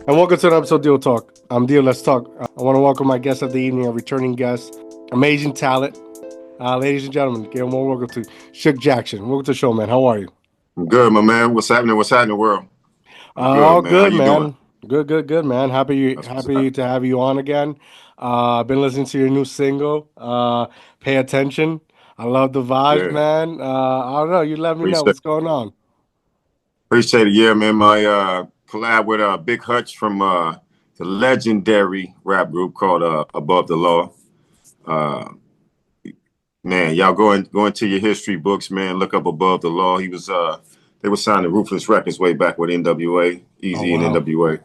And welcome to another episode of Deal Talk. I'm Deal. Let's talk. I want to welcome my guest of the evening, a returning guest, amazing talent, ladies and gentlemen. Give them a welcome to Shug Jackson. Welcome to the show, man. How are you? I'm good, my man. What's happening? What's happening in the world? I'm good, All man. How good, you doing? man. Good, man. That's what's Happy up. to have you on again. Been listening to your new single. Pay attention. I love the vibes, Yeah, man. I don't know. You let me know appreciate what's going on. appreciate it. Yeah, man. My collab with Big Hutch from the legendary rap group called Above the Law. Uh, Man, y'all go into your history books, man. Look up Above the Law. They were signed to Ruthless Records way back with NWA, Oh Easy and wow. NWA.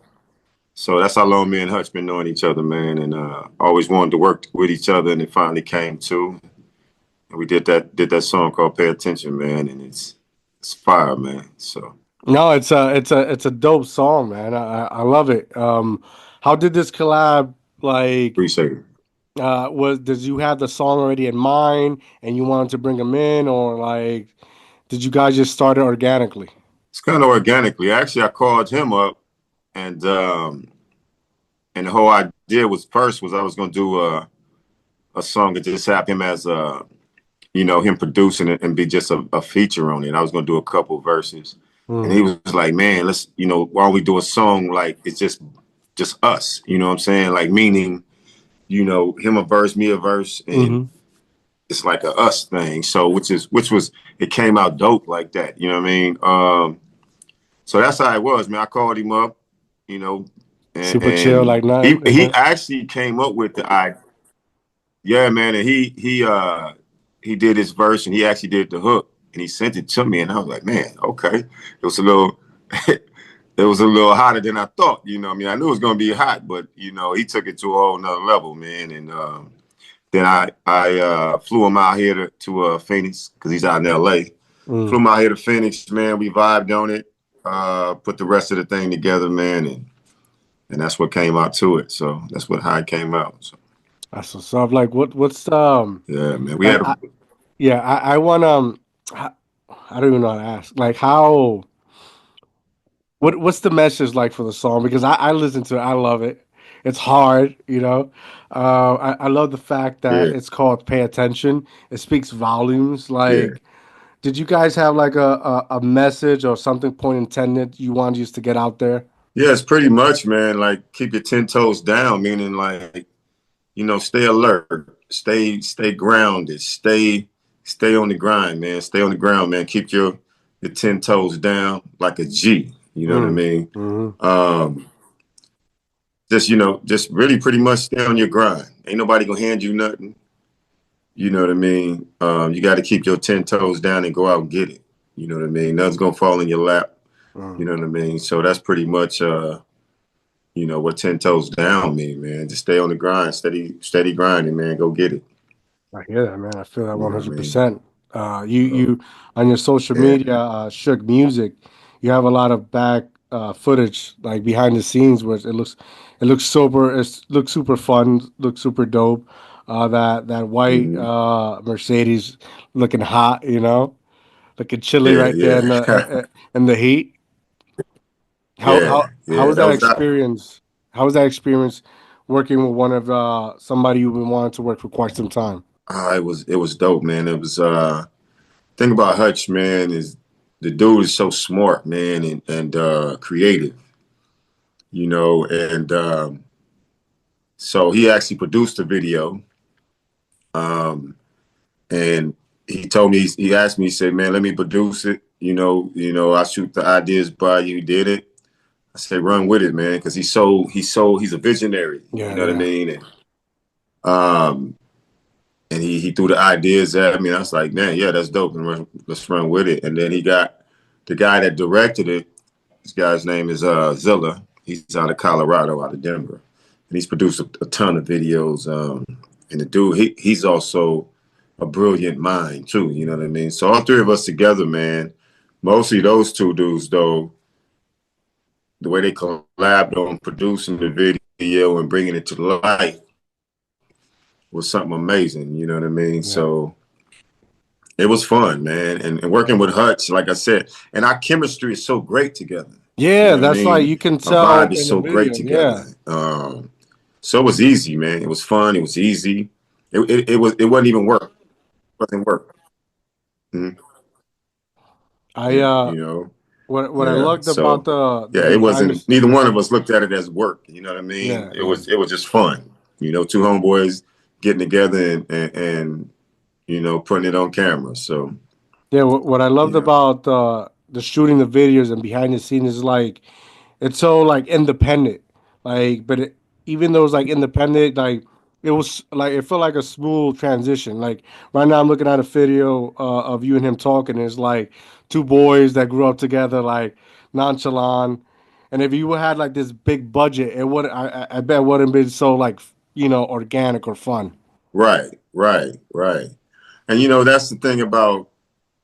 So that's how long me and Hutch been knowing each other, man, and always wanted to work with each other, and it finally came to. And we did that song called "Pay Attention," man, and it's fire, man. So No, it's a dope song, man. I love it. How did this collab like? appreciate it. Was did you have the song already in mind and you wanted to bring them in, or like did you guys just start it organically? It's kind of organically. Actually, I called him up, and and the whole idea was I was gonna do a song and just have him as him producing it and be just a feature on it. I was gonna do a couple verses, and he Mm, was like, "Man, let's why don't we do a song like it's just us? You know what I'm saying? Like meaning, him a verse, me a verse, and hmm it's like a us thing. So which was it came out dope like that. You know what I mean? So that's how it was, man. I called him up, you know, and, Super chill, and like he nothing. he actually came up with the idea. Yeah, man, and he did his verse and he actually did the hook and he sent it to me and I was like, man, okay. It was a little it was a little hotter than I thought, you know what I mean? I knew it was gonna be hot, but he took it to a whole nother level, man. And then I flew him out here to Phoenix because he's out in LA. Flew Mm. him out here to Phoenix, man. We vibed on it, put the rest of the thing together, man, and that's what came out to it. So that's how it came out. So That's what's up. Like what's yeah, man. We like had a yeah, I want I, I don't even know how to ask. Like how what's the message like for the song? Because I listen to it, I love it. It's hard, you know. I love the fact that yeah. it's called Pay Attention. It speaks volumes. Yeah. Like, did you guys have like a message or something point intended you wanted just to get out there? Yeah, it's pretty much, man. Like keep your 10 toes down, meaning like, stay alert, stay grounded, stay on the grind, man. Stay on the ground, man. Keep your 10 toes down like a G. You know what I Mm. mean? Hmm. Um, just really pretty much stay on your grind. Ain't nobody gonna hand you nothing. You know what I mean? You got to keep your 10 toes down and go out and get it. You know what I mean? Nothing's gonna fall in your lap. You Mm. know what I mean? So that's pretty much what 10 toes down mean, man. Just stay on the grind, steady grinding, man. Go get it. I hear that, man. I feel that You one know what I hundred mean? percent. So, You on your social yeah, media, Shook Music, you have a lot of back footage, like behind the scenes, where it looks super fun, looks super dope. That white hmm Mercedes looking hot, looking chilly yeah, right there yeah, in the heat. How yeah. was That that was that. experience? How was that experience working with one of somebody you've been wanting to work for quite some time? It was dope, man. It was thing about Hutch, man, is the dude is so smart, man, and creative, and so he actually produced the video. Um, and he told me he asked me, he said, man, let me produce it. I shoot the ideas by you. He did it. I said, run with it, man, because he's a visionary. You Yeah, know what I yeah. mean? Um, and he threw the ideas at me. And I was like, man, yeah, that's dope. And let's run with it. And then he got the guy that directed it. This guy's name is Zilla. He's out of Colorado, out of Denver, and he's produced a ton of videos. And the dude, he's also a brilliant mind too. You know what I mean? So all three of us together, man. Mostly those two dudes, though. The way they collabed on producing the video and bringing it to life was something amazing. You know what I mean? Yeah. So it was fun, man. And working with Hutch, like I said, and our chemistry is so great together. You Yeah, know what I that's like mean? you can Our tell vibe is in the so great video. together. Yeah, So it was easy, man. It was fun. It was easy. It wasn't even work. It wasn't work. Mhm. I Yeah, you know. what I Yeah. loved about So the yeah, it behind the wasn't. Neither one of us looked at it as work. You know what I mean? yeah It yeah was. It was just fun. You know, two homeboys getting together and putting it on camera. So yeah. What I loved yeah. about the shooting the videos and behind the scenes is like it's so like independent, like but even though it's like independent, like it was like it felt like a smooth transition. Like right now, I'm looking at a video of you and him talking. It's like two boys that grew up together, like nonchalant. And if you had like this big budget, it would I bet wouldn't been so like organic or fun. Right. Right. Right. And that's the thing about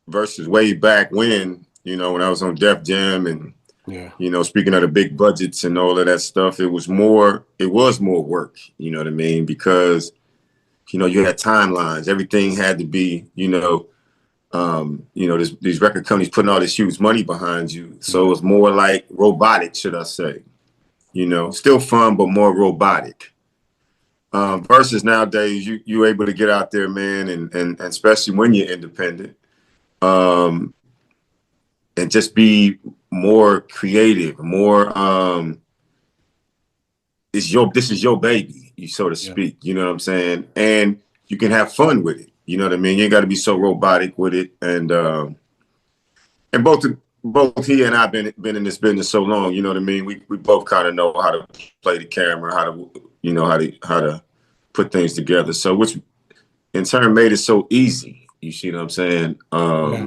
versus way back when. When I was on Def Jam and Yeah, speaking of the big budgets and all of that stuff, it was more work, you know what I mean? Because, you had timelines. Everything had to be, these record companies putting all this huge money behind you. So it yeah, was more like robotic, should I say. Still fun, but more robotic. Versus nowadays, you able to get out there, man, and especially when you're independent, um, and just be more creative, more this is your baby, so to yeah. speak. You know what I'm saying? And you can have fun with it. You know what I mean? You ain't got to be so robotic with it. And both he and I been in this business so long. You know what I mean? We both kind of know how to play the camera, how to how to put things together. So which in turn made it so easy. You see what I'm saying? Yeah.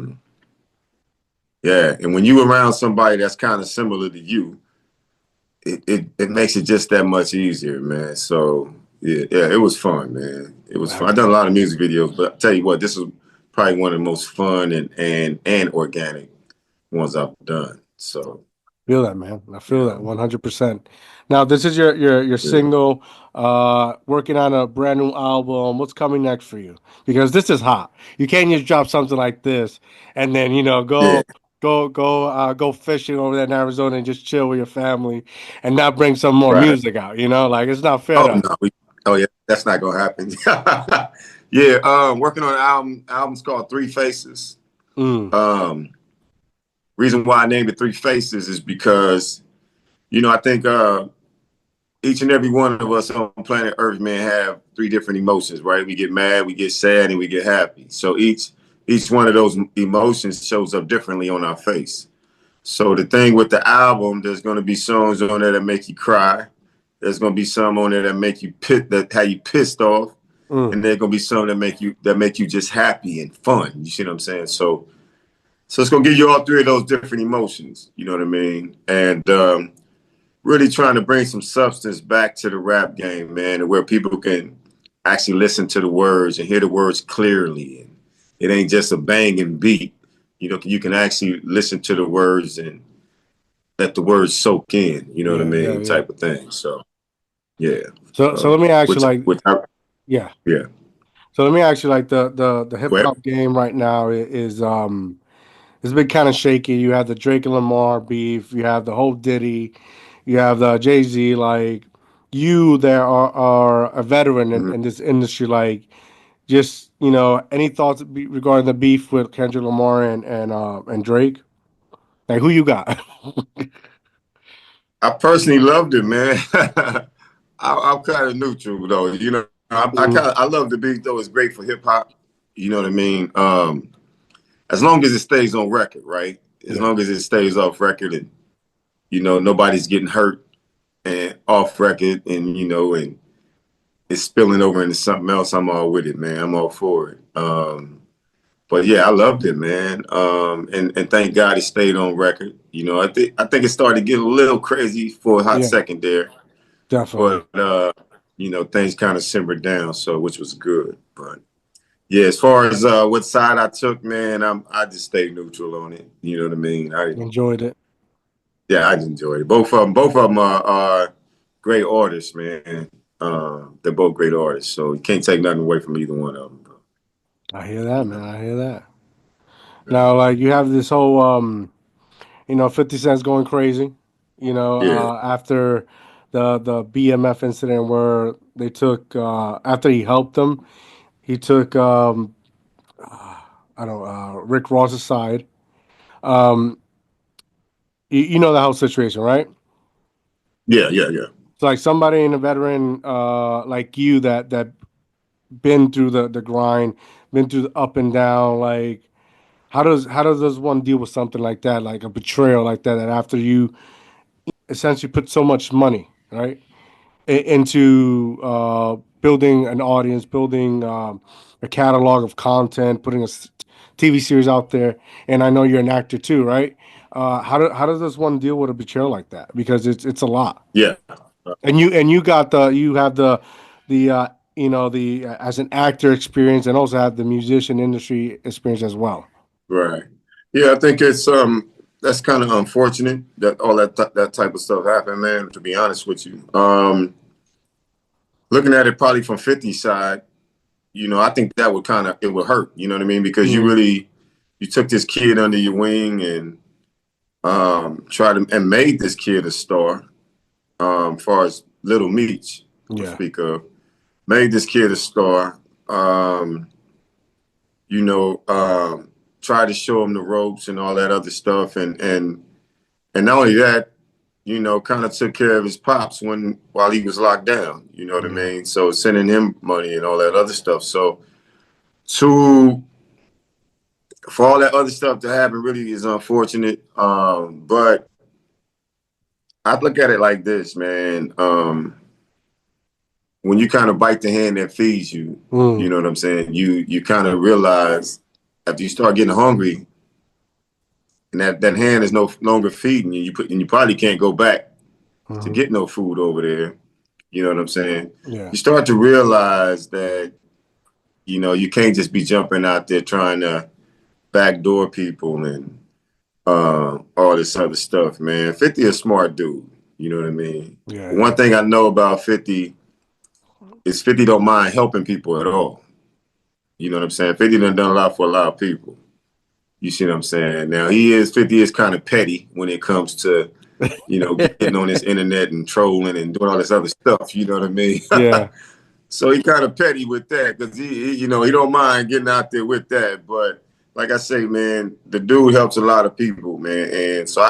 Yeah. And when you around somebody that's kind of similar to you, it makes it just that much easier, man. So yeah, it was fun, man. It was fun. I I've done a lot of music videos, but I tell you what, this is probably one of the most fun and organic ones I've done. So feel that, man. I you feel that know, 100%. Now, this is your yeah, single, working on a brand new album. What's coming next for you? Because this is hot. You can't just drop something like this and then, yeah. go fishing over there in Arizona and just chill with your family and not bring some more Right. music out, like it's not fair Oh to. no, oh yeah, that's not gonna happen. Yeah, working on an album. Album's called Three Faces. Mm, Um, reason why I named it Three Faces is because I think each and every one of us on planet Earth, man, have three different emotions, right? We get mad, we get sad, and we get happy. So each one of those emotions shows up differently on our face. So the thing with the album, there's going to be songs on there that make you cry. There's going to be some on there that make you that have you pissed off, mm, and there's going to be some that make you just happy and fun. You see what I'm saying? So it's going to give you all three of those different emotions. You know what I mean? And really trying to bring some substance back to the rap game, man, and where people can actually listen to the words and hear the words clearly. And it ain't just a banging beat. You can actually listen to the words and let the words soak in. You know what I yeah, yeah, mean, yeah. type of thing. So yeah, So let me ask you, which like, which I, yeah. yeah. So let me ask you, like, the hip Go ahead. hop game right now is it's been kind of shaky. You have the Drake and Lamar beef. You have the whole Diddy. You have the Jay Z. Like you, there are a veteran Mhm. in this industry. Like, just any thoughts regarding the beef with Kendrick Lamar and Drake? Like, who you got? I personally loved it, man. I'm kind of neutral though. I Mm, I love the beat though. It's great for hip hop. You know what I mean? As long as it stays on record, right? As yeah, long as it stays off record and nobody's getting hurt and off record and it's spilling over into something else, I'm all with it, man. I'm all for it. But yeah, I loved it, man. And thank God it stayed on record. I think it started to get a little crazy for a hot yeah, second there, definitely. but things kind of simmered down, so which was good. But yeah, as far as what side I took, man, I just stayed neutral on it. You know what I mean? Enjoyed it. Yeah, I enjoyed it. Both of them are great artists, man. They're both great artists, so you can't take nothing away from either one of them. But, I hear that, you man. know, I hear that. yeah. Now, like you have this whole 50 Cent's going crazy. Yeah, After the BMF incident where they took after he helped them, he took I don't Rick Ross's side. Um, you know the whole situation, right? yeah. It's like somebody in a veteran like you that been through the grind, been through the up and down. Like how does one deal with something like that, like a betrayal like that, that after you essentially put so much money, right, into building an audience, building a catalog of content, putting a TV series out there, and I know you're an actor too, right? How does this one deal with a betrayal like that? Because it's a lot, Yeah. and you got you have the as an actor experience, and also have the musician industry experience as well. Right. Yeah, I think it's that's kind of unfortunate that all that type of stuff happened, man. To be honest with you, looking at it probably from 50 side, I think that would it would hurt. You know what I mean? Because Mm, you took this kid under your wing and tried to and made this kid a star. Far as Little Meech, I yeah, speak of, made this kid a star. Um, you know, tried to show him the ropes and all that other stuff, and not only that, kind of took care of his pops while he was locked down. You know what I yeah, mean? So sending him money and all that other stuff. So to for all that other stuff to happen really is unfortunate. But I look at it like this, man. When you kind of bite the hand that feeds you, you mm, know what I'm saying? You kind of realize after you start getting hungry and that hand is no longer feeding you, and you probably can't go back to hmm, get no food over there. You know what I'm saying? yeah, You start to realize that, you can't just be jumping out there trying to backdoor people and all this other stuff, man. 50 a smart dude. You know what I mean? yeah, One yeah, thing I know about 50 is 50 don't mind helping people at all. You know what I'm saying? 50 done a lot for a lot of people. You see what I'm saying? Now 50 is kind of petty when it comes to, getting on this internet and trolling and doing all this other stuff. You know what I mean? yeah. So he kind of petty with that because he don't mind getting out there with that. But like I say, man, the dude helps a lot of people, man. And so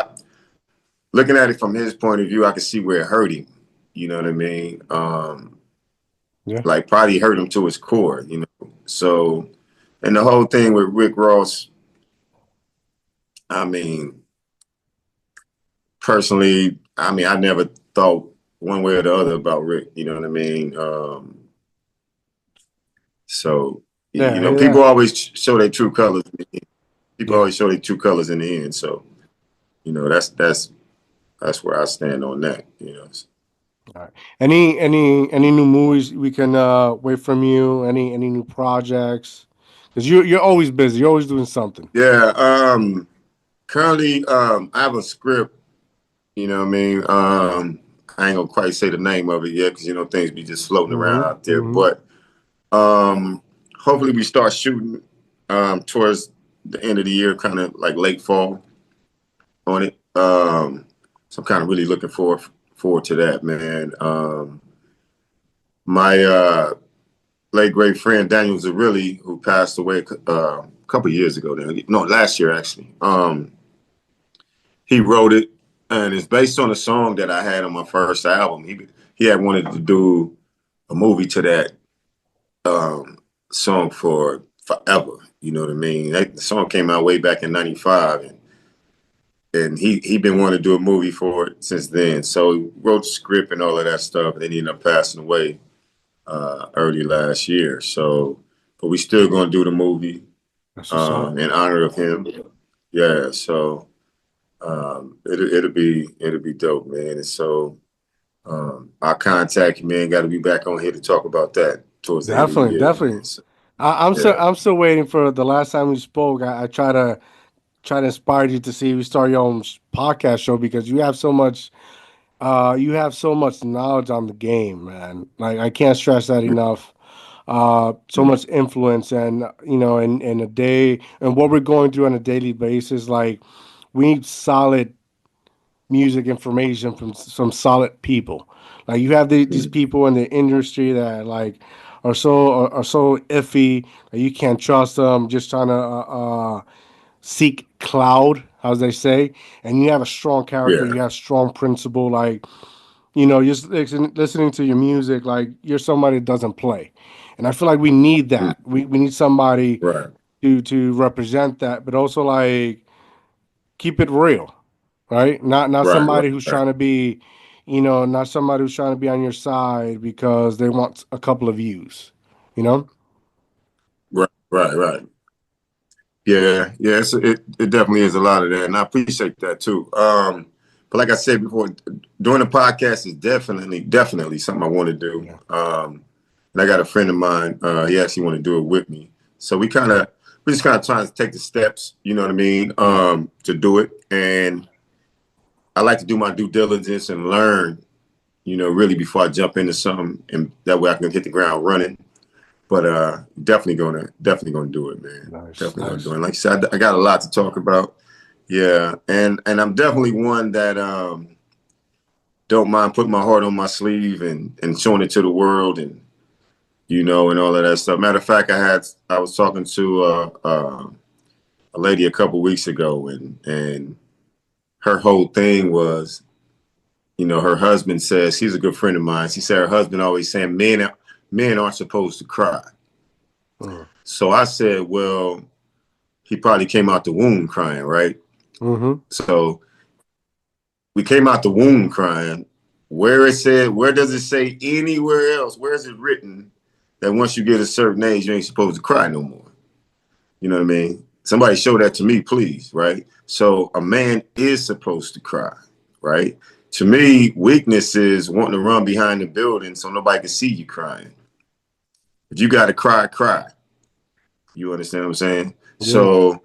looking at it from his point of view, I can see where it hurt him. You know what I mean? Yeah. Like probably hurt him to his core. So, and the whole thing with Rick Ross, I mean, personally, I never thought one way or the other about Rick. You know what I mean? So, Yeah, people yeah. always show their true colors. People Yeah. always show their true colors in the end. So, that's where I stand on that. All right. Any new movies we can wait from you? Any new projects? Because you're always busy. You're always doing something. Yeah. Currently, I have a script. You know what I mean? I ain't gonna quite say the name of it yet because things be just floating around Mm-hmm. out there. Mm-hmm. But hopefully we start shooting towards the end of the year, kind of like late fall on it. So I'm kind of really looking forward to that, man. My late great friend Daniel Zarilli, who passed away a couple years ago, now, no, last year actually. He wrote it, and it's based on a song that I had on my first album. He had wanted to do a movie to that um, song for forever. You know what I mean? The song came out way back in '95, and he been wanting to do a movie for it since then. So he wrote the script and all of that stuff, and then he ended up passing away early last year. So, but we still gonna do the movie That's what's up. in honor of him. Yeah. So it'll be dope, man. And so I'll contact you, man. Got to be back on here to talk about that towards the end of the Definitely, year, man. definitely. So, I'm still yeah. I'm still waiting for the last time we spoke. I try to inspire you to see if you start your own podcast show because you have so much knowledge on the game, man. Like I can't stress that enough. So much influence, and in a day and what we're going through on a daily basis, like we need solid music information from some solid people. Like you have these Mm. people in the industry that like are so iffy that you can't trust them. Just trying to seek cloud, as they say. And you have a strong character. Yeah. You have strong principle. Like just listening to your music. Like you're somebody that doesn't play. And I feel like we need Mm. that. We need somebody Right. to represent that, but also like keep it real, right? Not Right. somebody who's Right. trying to be, not somebody who's trying to be on your side because they want a couple of views, you know? Right. Right. Right. Yeah. Yeah. It definitely is a lot of that, and I appreciate that too. But like I said before, doing the podcast is definitely something I want to do. Yeah. And I got a friend of mine. He actually want to do it with me. So we just kind of trying to take the steps. You know what I mean? To do it, and I like to do my due diligence and learn. Really before I jump into something, and that way I can hit the ground running. But definitely gonna do it, man. Nice, Definitely gonna do nice. it. Like I said, I got a lot to talk about. Yeah, and I'm definitely one that don't mind putting my heart on my sleeve and showing it to the world and all of that stuff. Matter of fact, I was talking to a lady a couple weeks ago, and her whole thing was, her husband says she's a good friend of mine. She said her husband always saying men aren't supposed to cry. Mm. So I said, well, he probably came out the womb crying, right? Mm-hmm. So we came out the womb crying. Where does it say anywhere else? Where is it written that once you get a certain age, you ain't supposed to cry no more? You know what I mean? Somebody show that to me, please, right? So a man is supposed to cry, right? To me, weakness is wanting to run behind the building so nobody can see you crying. If you got to cry, cry. You understand what I'm saying? Yeah. So,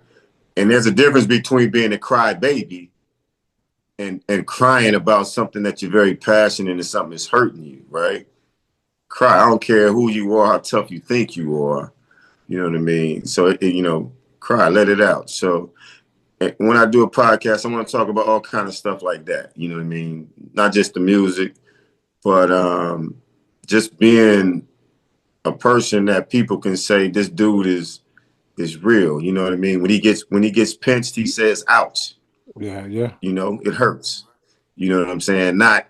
and there's a difference between being a crybaby and crying about something that you're very passionate and something that's hurting you, right? Cry. I don't care who you are, how tough you think you are. You know what I mean? So, cry, let it out. So, when I do a podcast, I want to talk about all kind of stuff like that. You know what I mean? Not just the music, but just being a person that people can say this dude is real. You know what I mean? When he gets pinched, he says, "Ouch." Yeah. Yeah. It hurts. You know what I'm saying? Not,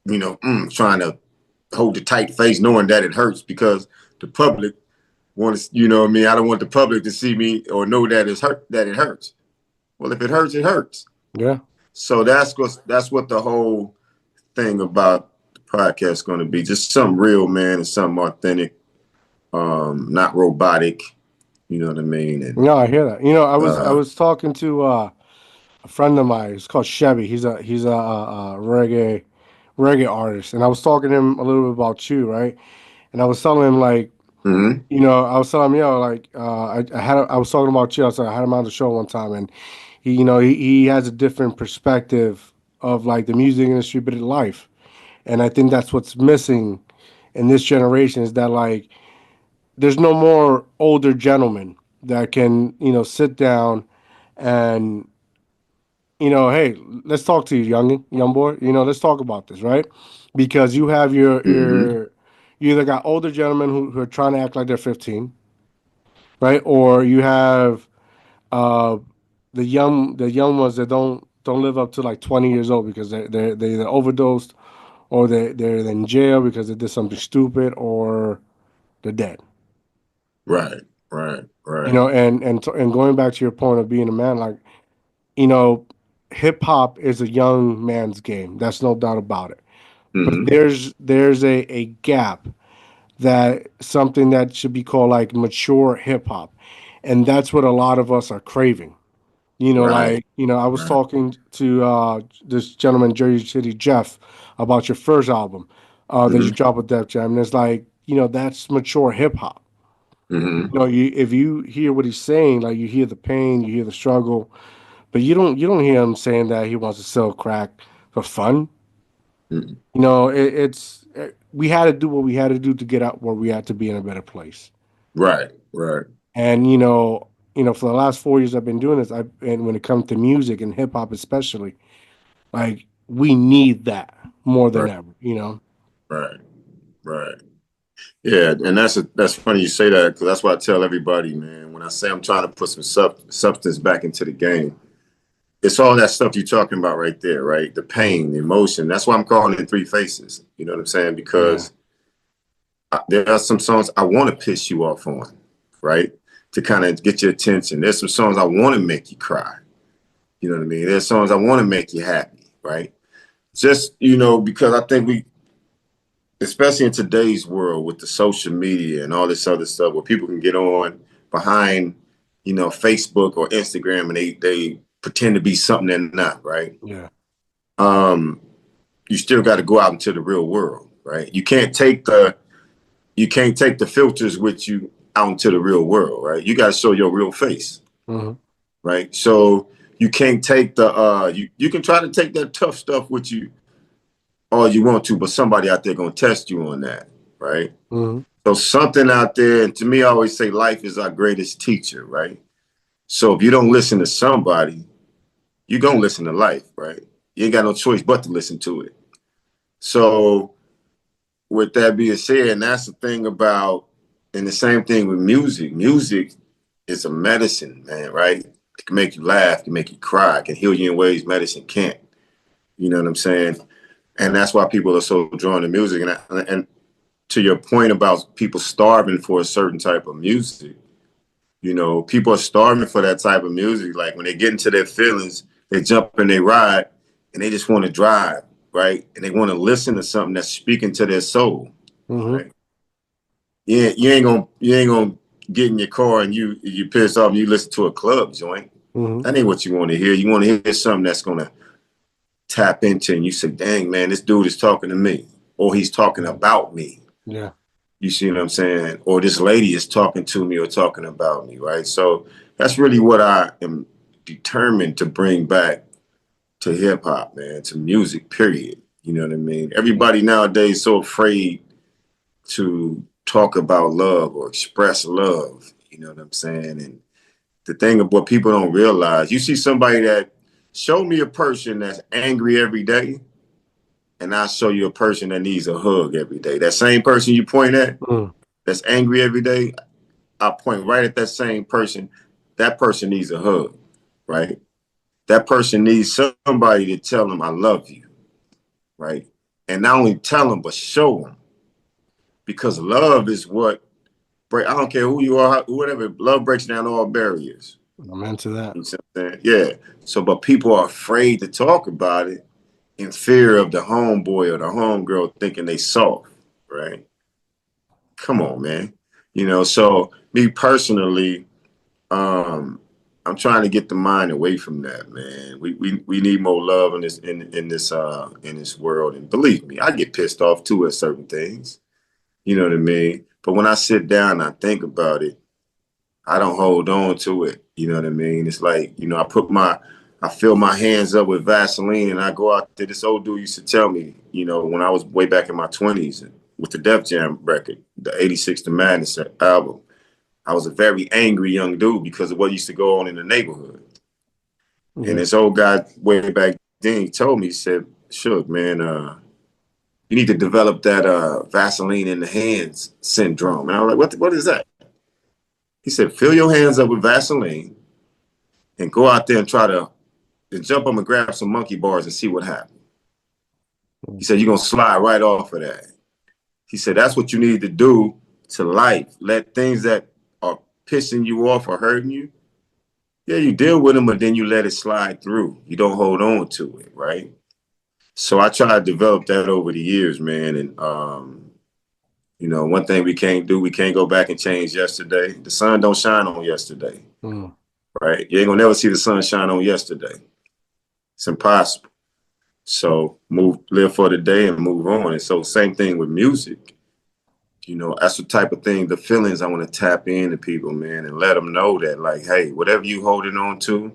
trying to hold the tight face, knowing that it hurts because the public wants. You know what I mean? I don't want the public to see me or know that it hurts. Well, if it hurts, it hurts. Yeah. So that's what the whole thing about the podcast is going to be. Just something real, man, and something authentic, not robotic. You know what I mean? And No, I hear that. I uh, was talking to a friend of mine. It's called Chevy. He's a reggae artist, and I was talking to him a little bit about you, right? And I was telling him like, mm-hmm, I was telling him, like, I was talking about you. I had him on the show one time, and he has a different perspective of like the music industry, but in life. And I think that's what's missing in this generation is that like there's no more older gentlemen that can sit down and hey, let's talk to you, young boy. Let's talk about this, right? Because you have mm-hmm, you either got older gentlemen who are trying to act like they're 15, right? Or you have uh, the young ones that don't live up to like 20 years old because they either overdosed or they're in jail because they did something stupid or they're dead. right, right, right, And going back to your point of being a man, like you know, hip hop is a young man's game. That's no doubt about it. But mm-hmm, there's a gap that something that should be called like mature hip hop, and that's what a lot of us are craving. right, Like I was right, talking to this gentleman, Jersey City Jeff, about your first album that you mm-hmm, dropped with Def Jam, and it's like that's mature hip hop. mm-hmm, If you hear what he's saying, like you hear the pain, you hear the struggle, but you don't hear him saying that he wants to sell crack for fun. mm-hmm. We had to do what we had to do to get out where we had to be in a better place. Right, right, And for the last 4 years I've been doing this, and when it comes to music and hip hop especially, like we need that more than Right, ever. right, right. Yeah, and that's funny you say that because that's what I tell everybody, man. When I say I'm trying to put some substance back into the game, it's all that stuff you're talking about right there, right? The Mhm. pain, the emotion. That's why I'm calling it three faces. You know what I'm saying? Yeah. Because there are some songs I want to piss you off on, right? To kind of get your attention. There's some songs I want to make you cry. You know what I mean? There's songs I want to make you happy, right? Just, because I think especially in today's world with the social media and all this other stuff where people can get on behind, Facebook or Instagram and they pretend to be something they're not, right? Yeah. Um, you still got to go out into the real world, right? You can't take the filters with you out into the real world, right? You got to show your real face, Hmm. right? So you can't take you can try to take that tough stuff with you all you want to, but somebody out there gonna test you on that, right? Hmm. So something out there, and to me, I always say life is our greatest teacher, right? So if you don't listen to somebody, you're gonna listen to life, right? You ain't got no choice but to listen to it. So with that being said, and that's the thing about, and the same thing with music. Music is a medicine, man, right? It can make you laugh, it can make you cry, it can heal you in ways medicine can't. You know what I'm saying? And that's why people are so drawn to music. And to your point about people starving for a certain type of music, people are starving for that type of music. Like when they get into their feelings, they jump in, they ride, and they just want to drive, right? And they want to listen to something that's speaking to their soul, Hmm. right? Yeah, you ain't gonna get in your car and you piss off and you listen to a club joint. Hmm. That ain't what you want to hear. You want to hear something that's gonna tap into, and you say, "Dang man, this dude is talking to me, or he's talking about me." Yeah. You see what I'm saying? Or this lady is talking to me or talking about me, right? So that's really what I am determined to bring back to hip hop, man, to music, period. You know what I mean? Yeah. Everybody nowadays is so afraid to talk about love or express love. You know what I'm saying? And the thing of what people don't realize, you see somebody that show me a person that's angry every day, and I show you a person that needs a hug every day. That same person you point at Mm. that's angry every day, I point right at that same person. That person needs a hug, right? That person needs somebody to tell them I love you, right? And not only tell them, but show them, because love is what break. I don't care who you are, whatever. Love breaks down all barriers. I'm into that. You see what I'm saying? Yeah. So, but people are afraid to talk about it in fear of the homeboy or the homegirl thinking they soft, right? Come on, man. So me personally, um, I'm trying to get the mind away from that, man. We need more love in this world. And believe me, I get pissed off too at certain things. You know what I mean? But when I sit down and I think about it, I don't hold on to it. You know what I mean? It's like, I fill my hands up with Vaseline and I go out there. This old dude used to tell me, when I was way back in my 20s with the Def Jam record, the 86 The Madness album. I was a very angry young dude because of what used to go on in the neighborhood. And Yeah. this old guy way back then, he told me, he said, Shug, man, you need to develop that Vaseline in the hands syndrome. And I was like, what is that? He said, fill your hands up with Vaseline and go out there and try to jump up and grab some monkey bars and see what happens. He said, you're going to slide right off of that. He said, that's what you need to do to life. Let things that are pissing you off or hurting you, yeah, you deal with them, but then you let it slide through. You don't hold on to it, right? So I tried to develop that over the years, man. And one thing we can't do, we can't go back and change yesterday. The sun don't shine on yesterday, Mm. right? You ain't gonna never see the sun shine on yesterday. It's impossible. So live for the day and move on. And so same thing with music. That's the type of thing, the feelings I want to tap into people, man, and let them know that, like, hey, whatever you holding on to,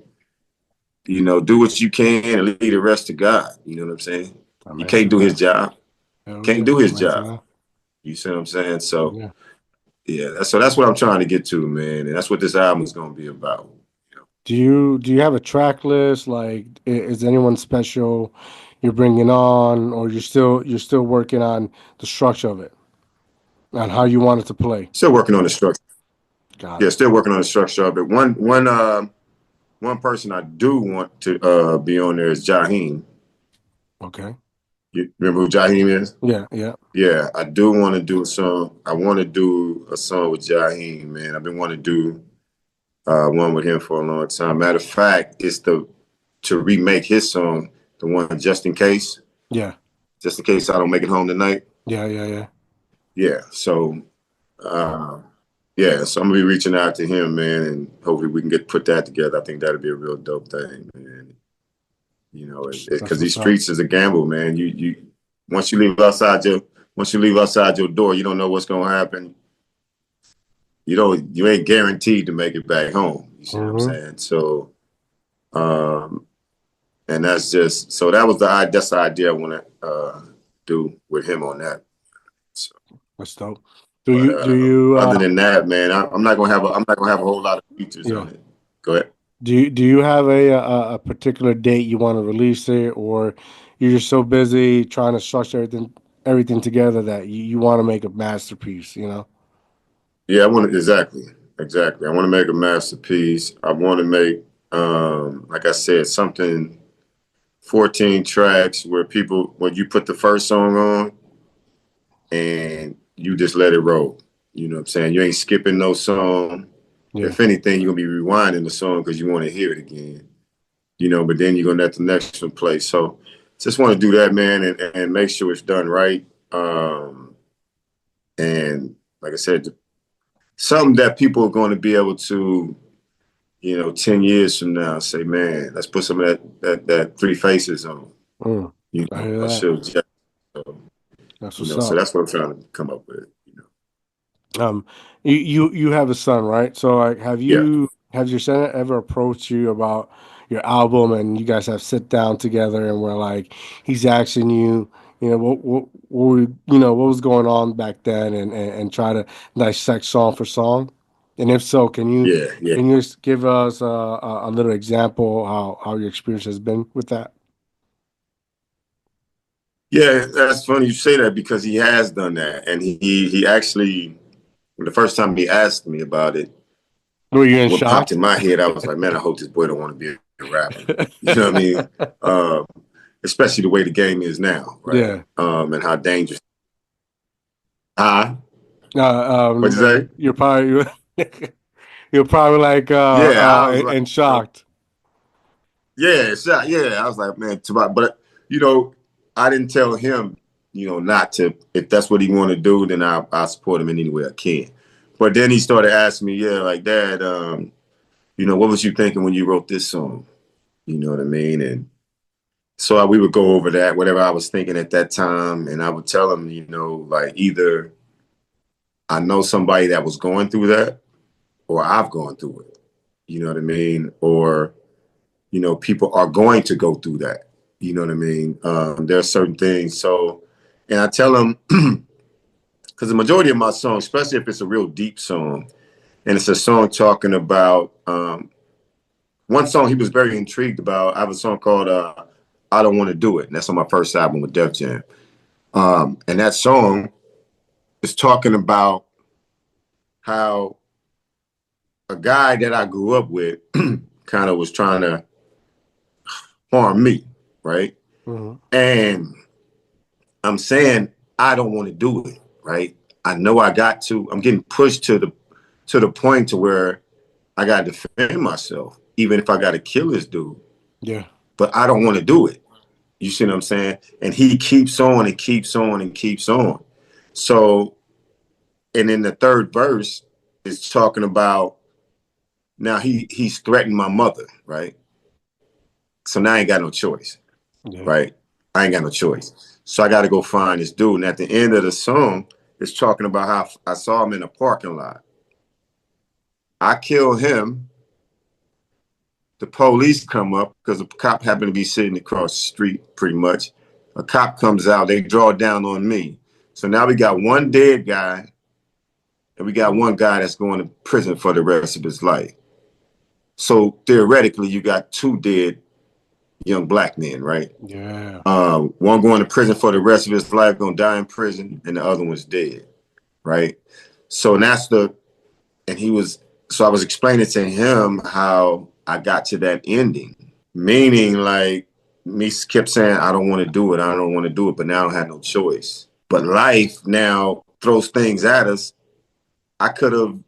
do what you can and leave the rest to God. You know what I'm saying? I'm You can't into do his that. job. Hell Can't yeah. do his I'm into job. that. You see what I'm saying? So Yeah. Yeah, so that's what I'm trying to get to, man, and that's what this album is gonna be about. Do you have a track list? Like, is anyone special you're bringing on, or you're still working on the structure of it, on how you want it to play? Still working on the structure. Got Yeah, it. still working on the structure of it. One person I do want to be on there is Jaheim. Okay. You remember who Jaheim is? Yeah. Yeah. Yeah, I do want to do a song. I want to do a song with Jaheim, man. I've been wanting to do one with him for a long time. Matter of fact, it's to remake his song, the one Yeah. just in case I don't make it home tonight. Yeah. Yeah. Yeah. Yeah, so uh, yeah, so I'm gonna be reaching out to him, man, and hopefully we can put that together. I think that'd be a real dope thing, man. You know, That's because these what's up. streets is a gamble, man. You once you leave outside your door, you don't know what's gonna happen. You ain't guaranteed to make it back home. You see what I'm Hmm. saying? So, um, and that's the idea I want to do with him on that. So, That's dope. Do but you do you other than that, man, I'm not gonna have a whole lot of features yeah. on it. Go ahead. Do you have a particular date you want to release it, or you're just so busy trying to structure everything together that you want to make a masterpiece? You know. Yeah, I want to exactly. I want to make a masterpiece. I want to make, like I said, something 14 tracks where when you put the first song on and you just let it roll. You know what I'm saying? You ain't skipping no song. Yeah. If anything, you're gonna be rewinding the song because you want to hear it again. But then you're gonna let the next one play. So just want to do that, man, and make sure it's done right. And like I said, something that people are going to be able to, 10 years from now, say, man, let's put some of that Three Faces on, Mm, I hear or that. Shug Jackson. So, That's what's so up. that's what I'm trying to come up with. Um, you have a son, right? So like, Yeah, have your son ever approached you about your album, and you guys have sit down together, and we're like, he's asking you, what was going on back then, and try to dissect song for song, and if so, can you yeah, yeah. can you just give us a little example how your experience has been with that? Yeah, that's funny you say that because he has done that. And he actually, the first time he asked me about it, Were you in what popped shock? in my head, I was like, man, I hope this boy don't want to be a rapper. You know what I mean? Uh, Especially the way the game is now, right? Yeah. And how dangerous. Huh? What'd you say? You're probably you're probably like Yeah, I was like, and shocked. yeah, yeah. I was like, man, but you know, I didn't tell him, not to. If that's what he want to do, then I support him in any way I can. But then he started asking me, yeah, like Dad, what was you thinking when you wrote this song? You know what I mean? And so we would go over that, whatever I was thinking at that time, and I would tell him, like either I know somebody that was going through that, or I've gone through it. You know what I mean? Or people are going to go through that. You know what I mean? There are certain things. So, and I tell them, because the majority of my songs, especially if it's a real deep song, and it's a song talking about, one song he was very intrigued about. I have a song called I Don't Want to Do It. And that's on my first album with Def Jam. And that song is talking about how a guy that I grew up with kind of was trying to harm me, right? Hmm. And I'm saying I don't want to do it, right? I know I got to. I'm getting pushed to the point to where I got to defend myself, even if I got to kill this dude. Yeah. But I don't want to do it. You see what I'm saying? And he keeps on and keeps on and keeps on. So, and then the third verse is talking about now he's threatened my mother, right? So now I ain't got no choice, Yeah. right? I ain't got no choice. So I got to go find this dude. And at the end of the song, it's talking about how I saw him in a parking lot. I kill him. The police come up because a cop happened to be sitting across the street, pretty much. A cop comes out. They draw down on me. So now we got one dead guy and we got one guy that's going to prison for the rest of his life. So theoretically, you got two dead young black men, right? Yeah. One going to prison for the rest of his life, going to die in prison, and the other one's dead, right? So that's and he was, so I was explaining to him how I got to that ending, meaning like me kept saying, I don't want to do it, I don't want to do it, but now I don't have no choice. But life now throws things at us. I could have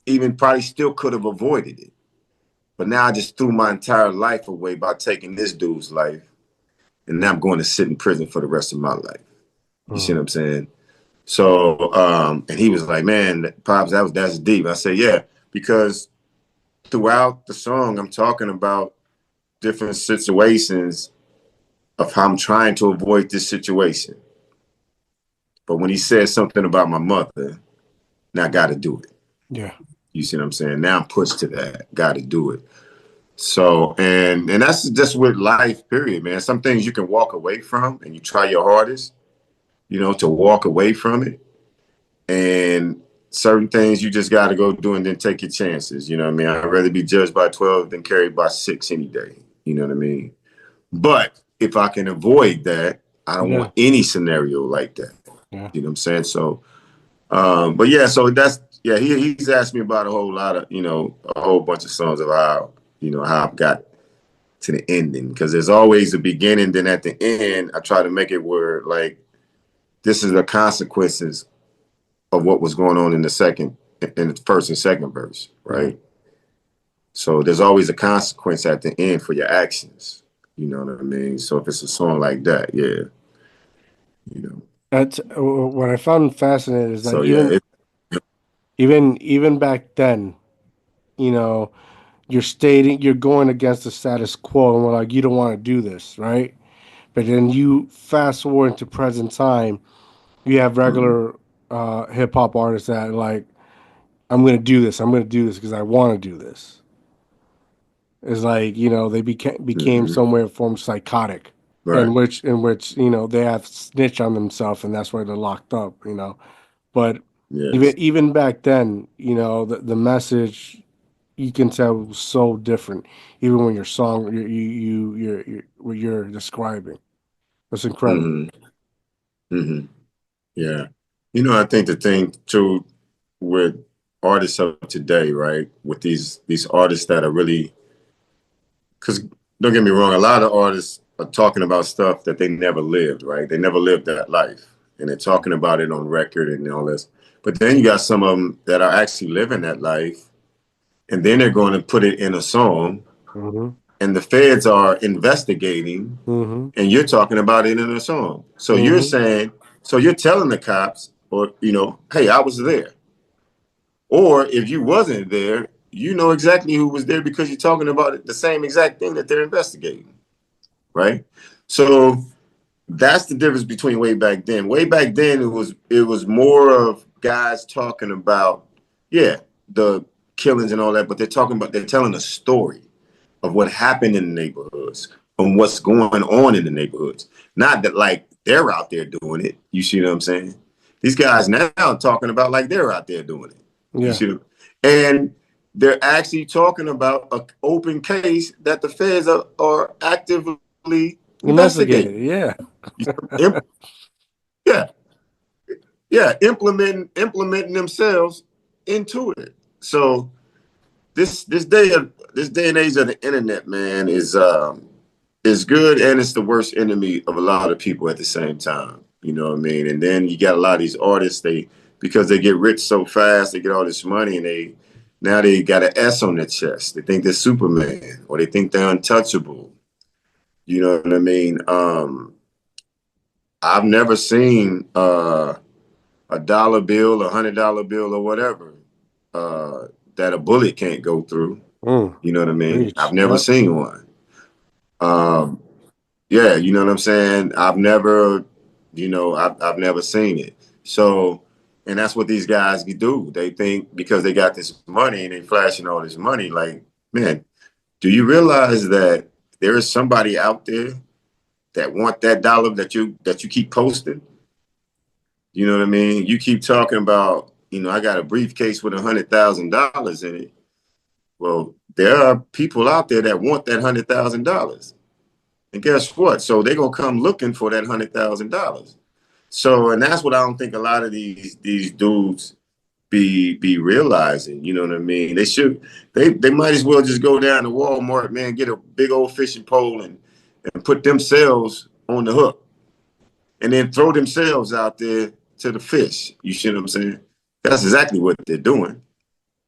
even probably still could have avoided it. But now I just threw my entire life away by taking this dude's life. And now I'm going to sit in prison for the rest of my life. You see what I'm saying? So, and he was like, man, Pops, that's deep. I said, yeah, because throughout the song, I'm talking about different situations of how I'm trying to avoid this situation. But when he said something about my mother, now I got to do it. Yeah. You see what I'm saying? Now I'm pushed to that. Got to do it. So, and that's just with life, period, man. Some things you can walk away from and you try your hardest, to walk away from it. And certain things you just got to go do and then take your chances. You know what I mean? I'd rather be judged by 12 than carried by 6 any day. You know what I mean? But if I can avoid that, I don't Yeah. want any scenario like that. Yeah. You know what I'm saying? So, but yeah, so he's asked me about a whole lot of, a whole bunch of songs of how I've got to the ending. Because there's always a beginning, then at the end, I try to make it where, like, this is the consequences of what was going on in the first and second verse, right? So there's always a consequence at the end for your actions. You know what I mean? So if it's a song like that, yeah, you know. That's what I found fascinating is that So yeah, even back then, you know, you're going against the status quo, and we're like, you don't want to do this, right? But then you fast forward into present time, you have mm-hmm, regular hip hop artists that are like, I'm going to do this. I'm going to do this because I want to do this. It's like, they became mm-hmm, somewhere from psychotic, right, in which they have snitch on themselves, and that's why they're locked up. But yes, even back then, the message you can tell was so different. Even when your song, what you're describing, it's incredible. mm-hmm, mm-hmm, yeah. I think the thing too with artists of today, right, with these artists that are really, because don't get me wrong, a lot of artists are talking about stuff that they never lived, right? They never lived that life, and they're talking about it on record and all this. But then you got some of them that are actually living that life, and then they're going to put it in a song, Mm-hmm. and the feds are investigating, Mm-hmm. and you're talking about it in a song. So you're Mm-hmm. saying, so you're telling the cops, or hey, I was there. Or if you wasn't there, you know exactly who was there because you're talking about the same exact thing that they're investigating, right? So that's the difference between way back then. Way back then, it was more of guys talking about, yeah, the killings and all that, but they're telling a story of what happened in the neighborhoods and what's going on in the neighborhoods. Not that like they're out there doing it. You see what I'm saying? These guys now are talking about like they're out there doing it. You Yeah. see them? And they're actually talking about an open case that the feds are actively Investigated. investigating. Yeah. Yeah, yeah, implementing themselves into it. So this day and age of the internet, man, is good and it's the worst enemy of a lot of people at the same time. You know what I mean? And then you got a lot of these artists, because they get rich so fast, they get all this money, and they got an S on their chest. They think they're Superman, or they think they're untouchable. You know what I mean? I've never seen a dollar bill, $100 bill, or whatever that a bullet can't go through. Mm. You know what I mean? I've Preach. never Yep. seen one. Um, yeah, you know what I'm saying? I've never seen it. So, and that's what these guys do. They think because they got this money and they flashing all this money, like, man, do you realize that there is somebody out there that want that dollar that you keep posting? You know what I mean? You keep talking about, I got a briefcase with $100,000 in it. Well, there are people out there that want that $100,000. And guess what? So they're gonna come looking for that $100,000. So, and that's what I don't think a lot of these dudes be realizing. You know what I mean? They might as well just go down to Walmart, man, get a big old fishing pole and put themselves on the hook, and then throw themselves out there to the fish. You see what I'm saying? That's exactly what they're doing.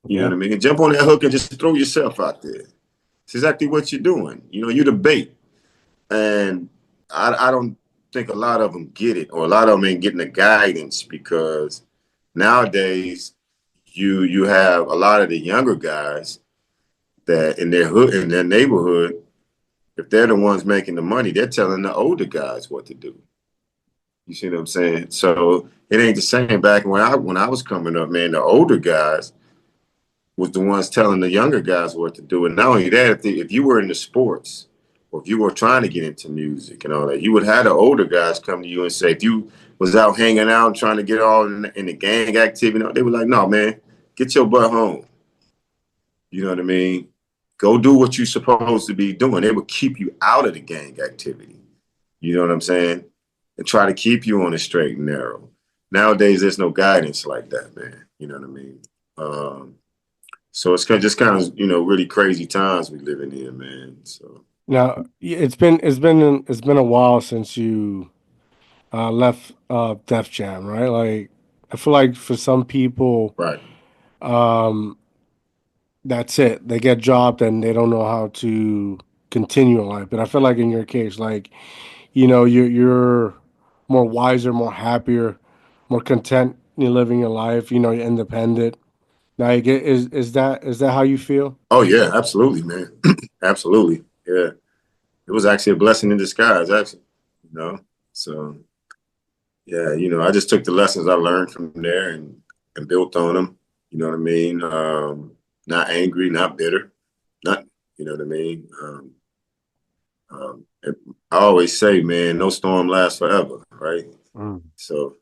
You know what Yeah. I mean? Jump on that hook and just throw yourself out there. It's exactly what you're doing. You're the bait. And I don't think a lot of them get it, or a lot of them ain't getting the guidance, because nowadays you have a lot of the younger guys that in their hood, in their neighborhood, if they're the ones making the money, they're telling the older guys what to do. You see what I'm saying? So it ain't the same back when I was coming up, man. The older guys was the ones telling the younger guys what to do. And not only that, if you were in the sports, or if you were trying to get into music and all that, you would have the older guys come to you and say, if you was out hanging out and trying to get all in the gang activity, they were like, no, man, get your butt home. You know what I mean? Go do what you're supposed to be doing. They would keep you out of the gang activity. You know what I'm saying? And try to keep you on the straight and narrow. Nowadays, there's no guidance like that, man. You know what I mean? So it's just kind of, really crazy times we living in, man. So Now it's been a while since you left Def Jam, right? Like I feel like for some people, right. um, that's it. They get dropped and they don't know how to continue in life. But I feel like in your case, like you're more wiser, more happier, more content in living your life. You're independent. Like, is that how you feel? Oh yeah, absolutely, man. Absolutely. Yeah. It was actually a blessing in disguise, actually. You know. So yeah, I just took the lessons I learned from there and built on them. You know what I mean? Not angry, not bitter, not, you know what I mean? And I always say, man, no storm lasts forever, right? Mm. So,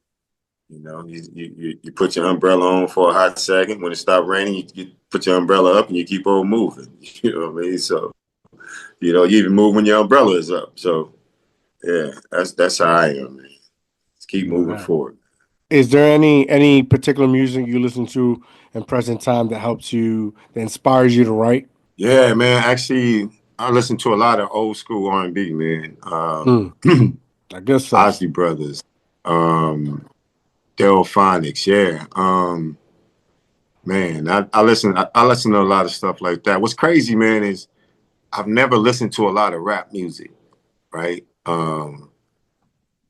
you put your umbrella on for a hot second. When it stopped raining, you put your umbrella up and you keep on moving. You know what I mean? So, you even move when your umbrella is up. So, yeah, that's how I am, man. Just keep moving Right. forward. Is there any particular music you listen to in present time that helps you, that inspires you to write? Yeah, man. Actually, I listen to a lot of old school R&B, man. Hmm. That good stuff. Ozzy Brothers, um, Delphonics, yeah. Man, I listen to a lot of stuff like that. What's crazy, man, is I've never listened to a lot of rap music, right?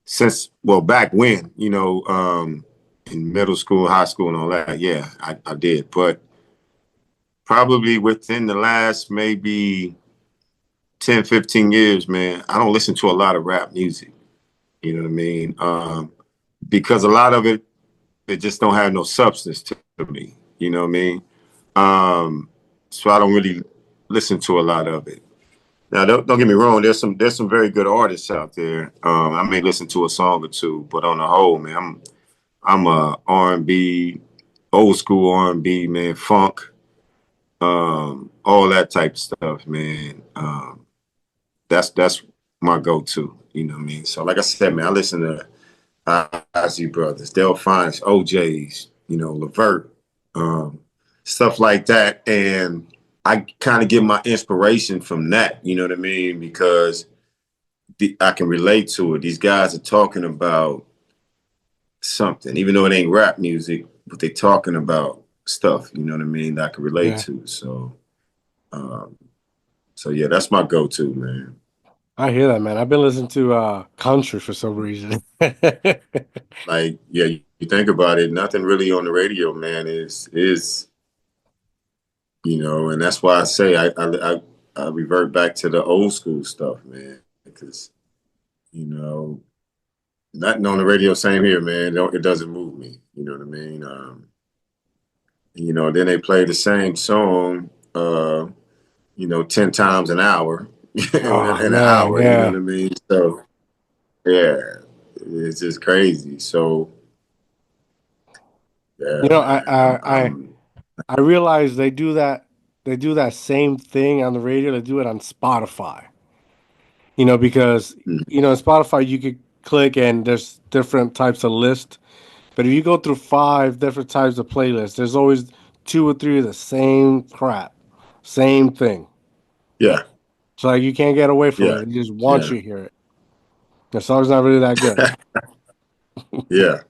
Since back when, in middle school, high school, and all that, yeah, I did. But probably within the last maybe 10, 15 years, man, I don't listen to a lot of rap music. You know what I mean? Because a lot of it just don't have no substance to me. You know what I mean? So I don't really listen to a lot of it. Now, don't get me wrong. There's some very good artists out there. I may listen to a song or two, but on the whole, man, I'm a R&B, old school R&B, man, funk, all that type of stuff, man. That's my go-to. You know what I mean? So, like I said, man, I listen to Ozzy Brothers, Delphonics, OJ's, Levert, um, stuff like that, and I kind of get my inspiration from that. You know what I mean? Because I can relate to it. These guys are talking about something, even though it ain't rap music, but they talking about stuff. You know what I mean? That I can relate Yeah, to. Um, so yeah, that's my go-to, man. I hear that, man. I've been listening to country for some reason. Like, yeah, you think about it, nothing really on the radio, man, is and that's why I say I revert back to the old school stuff, man, because you know nothing on the radio, same here, man. It doesn't move me. You know what I mean? Then they play the same song, 10 times an hour, Oh in an man, hour. You know what yeah. I mean? So yeah, it's just crazy. So You Yeah, know, I man. I I, I realize they do that same thing on the radio. They do it on Spotify. Because mm, in Spotify you could click and there's different types of lists. But if you go through five different types of playlists, there's always two or three of the same crap, same thing. yeah, So like you can't get away from yeah, it. You just want yeah, you to hear it. The song's not really that good. yeah,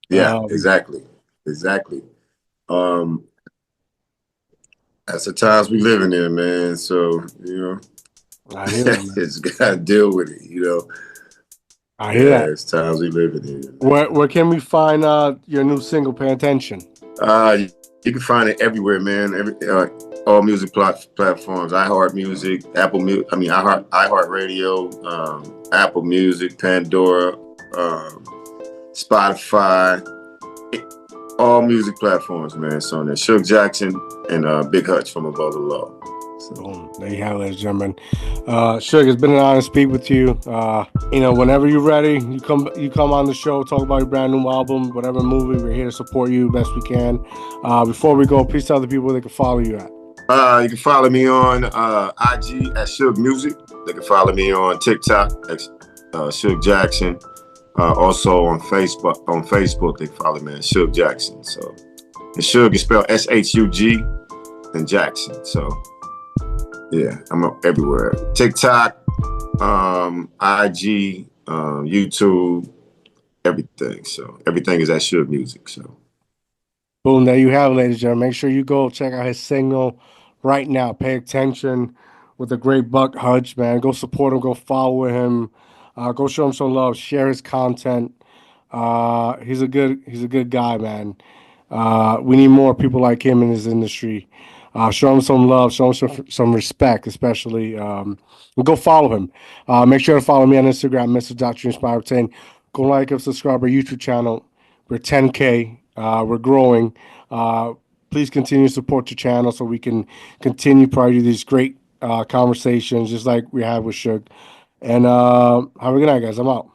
yeah. Um, Exactly, exactly. Um, that's the times we living in, man. So I hear that, man. it's gotta deal with it. I hear Yeah, that. it's times we living in, man. Where can we find your new single? Pay attention. You can find it everywhere, man. All music platforms: iHeart Music, Apple Music. I mean, iHeart Radio, Apple Music, Pandora, um, Spotify. All music platforms, man. It's on there. Shug Jackson and Big Hutch from Above the Law. So, Boom. There you have it, ladies and gentlemen. Suge, it's been an honor to speak with you. Whenever you're ready, you come on the show, talk about your brand new album, whatever movie. We're here to support you best we can. Before we go, please tell the people they can follow you at. you can follow me on IG at Shug Music. They can follow me on TikTok at Shug Jackson. Also on Facebook, they can follow me at Shug Jackson. So, and Shug is spelled SHUG and Jackson. So, yeah, I'm everywhere. TikTok, IG, YouTube, everything. So everything is at Shug Music. So Boom, there you have it, ladies and gentlemen. Make sure you go check out his signal right now. Pay attention with the great Buck Hutch, man. Go support him, go follow him, go show him some love, share his content. He's a good guy, man. We need more people like him in this industry. Show him some love, show him some respect, especially. And go follow him. Make sure to follow me on Instagram, Mr. Go like and subscribe our YouTube channel. We're 10K. We're growing. Please continue to support your channel so we can continue providing these great conversations, just like we have with Shug. And have a good night, guys. I'm out.